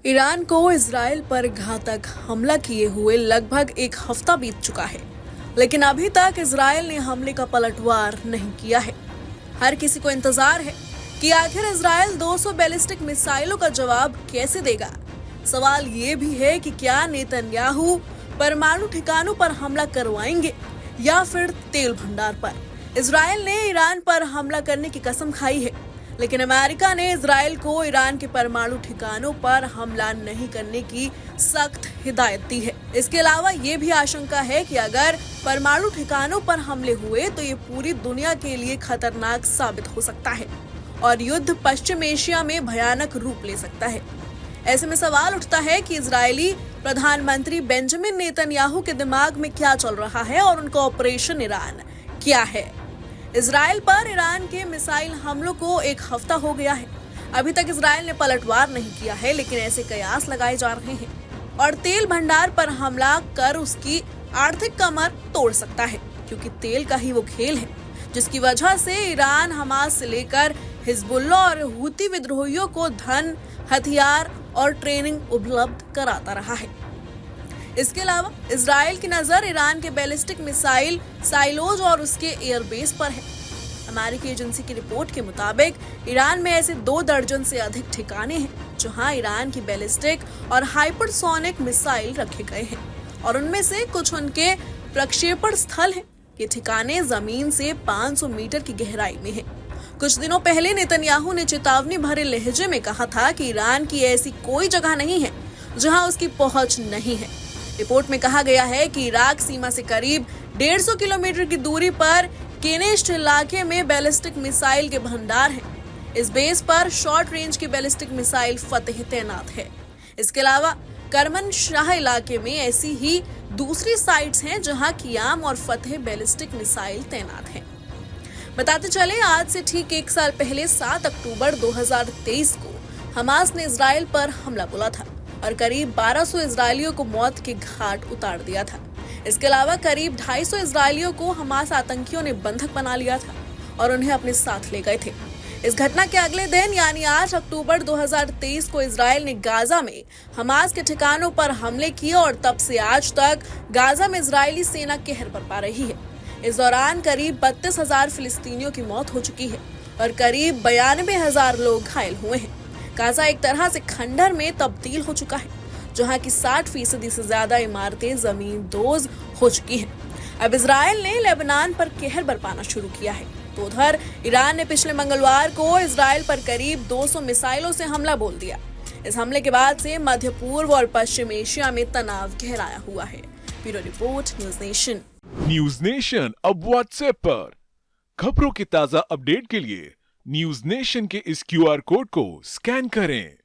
Iran को Israel पर घातक हमला किए हुए लगभग एक हफ्ता बीत चुका है, लेकिन अभी तक इजराइल ने हमले का पलटवार नहीं किया है। हर किसी को इंतजार है कि आखिर इजराइल 200 बैलिस्टिक मिसाइलों का जवाब कैसे देगा। सवाल ये भी है कि क्या नेतन्याहू परमाणु ठिकानों पर हमला करवाएंगे या फिर तेल भंडार पर। इजराइल ने ईरान पर हमला करने की कसम खाई है, लेकिन अमेरिका ने इजराइल को ईरान के परमाणु ठिकानों पर हमला नहीं करने की सख्त हिदायत दी है। इसके अलावा ये भी आशंका है कि अगर परमाणु ठिकानों पर हमले हुए तो ये पूरी दुनिया के लिए खतरनाक साबित हो सकता है और युद्ध पश्चिम एशिया में भयानक रूप ले सकता है। ऐसे में सवाल उठता है कि इजरायली प्रधानमंत्री बेंजामिन नेतन्याहू के दिमाग में क्या चल रहा है और उनका ऑपरेशन ईरान क्या है। इजराइल पर ईरान के मिसाइल हमलों को एक हफ्ता हो गया है। अभी तक इजराइल ने पलटवार नहीं किया है, लेकिन ऐसे कयास लगाए जा रहे हैं और तेल भंडार पर हमला कर उसकी आर्थिक कमर तोड़ सकता है, क्योंकि तेल का ही वो खेल है जिसकी वजह से ईरान हमास से लेकर हिजबुल्लाह और हूती विद्रोहियों को धन, हथियार और ट्रेनिंग उपलब्ध कराता रहा है। इसके अलावा इजराइल की नजर ईरान के बैलिस्टिक मिसाइल साइलोज और उसके एयरबेस पर है। अमेरिकी एजेंसी की रिपोर्ट के मुताबिक ईरान में ऐसे 2 दर्जन से अधिक ठिकाने हैं जहां ईरान की बैलिस्टिक और हाइपरसोनिक मिसाइल रखे गए हैं और उनमें से कुछ उनके प्रक्षेपण स्थल हैं। ये ठिकाने जमीन से 500 मीटर की गहराई में हैं। कुछ दिनों पहले नेतन्याहू ने चेतावनी भरे लहजे में कहा था कि ईरान की ऐसी कोई जगह नहीं है जहां उसकी पहुंच नहीं है। रिपोर्ट में कहा गया है कि इराक सीमा से करीब 150 किलोमीटर की दूरी पर केनेश्ट इलाके में बैलिस्टिक मिसाइल के भंडार हैं। इस बेस पर शॉर्ट रेंज की बैलिस्टिक मिसाइल फतेह तैनात है। इसके अलावा करमन शाह इलाके में ऐसी ही दूसरी साइट्स हैं जहां कियाम और फतेह बैलिस्टिक मिसाइल तैनात हैं। बताते चले, आज से ठीक 1 साल पहले 7 अक्टूबर 2023 को हमास ने इजराइल पर हमला बोला था और करीब 1200 इजरायलियों को मौत के घाट उतार दिया था। इसके अलावा करीब 250 इजरायलियों को हमास आतंकियों ने बंधक बना लिया था और उन्हें अपने साथ ले गए थे। इस घटना के अगले दिन यानी 8 अक्टूबर 2023 को इजराइल ने गाजा में हमास के ठिकानों पर हमले किए और तब से आज तक गाजा में इजरायली सेना कहर बरपा रही है। इस दौरान करीब 32,000 फिलिस्तीनियों की मौत हो चुकी है और करीब 92,000 लोग घायल हुए हैं। गाजा एक तरह से खंडर में तब्दील हो चुका है, जहां की 60% से ज्यादा इमारतें जमींदोज हो चुकी हैं। अब इजराइल ने लेबनान पर कहर बरपाना शुरू किया है, तो उधर ईरान ने पिछले मंगलवार को इजराइल पर करीब 200 मिसाइलों से हमला बोल दिया। इस हमले के बाद से मध्य पूर्व और पश्चिम एशिया में तनाव गहराया हुआ है। Bureau report, news nation. News nation अब व्हाट्सएप पर खबरों के ताजा अपडेट के लिए न्यूज नेशन के इस QR कोड को स्कैन करें।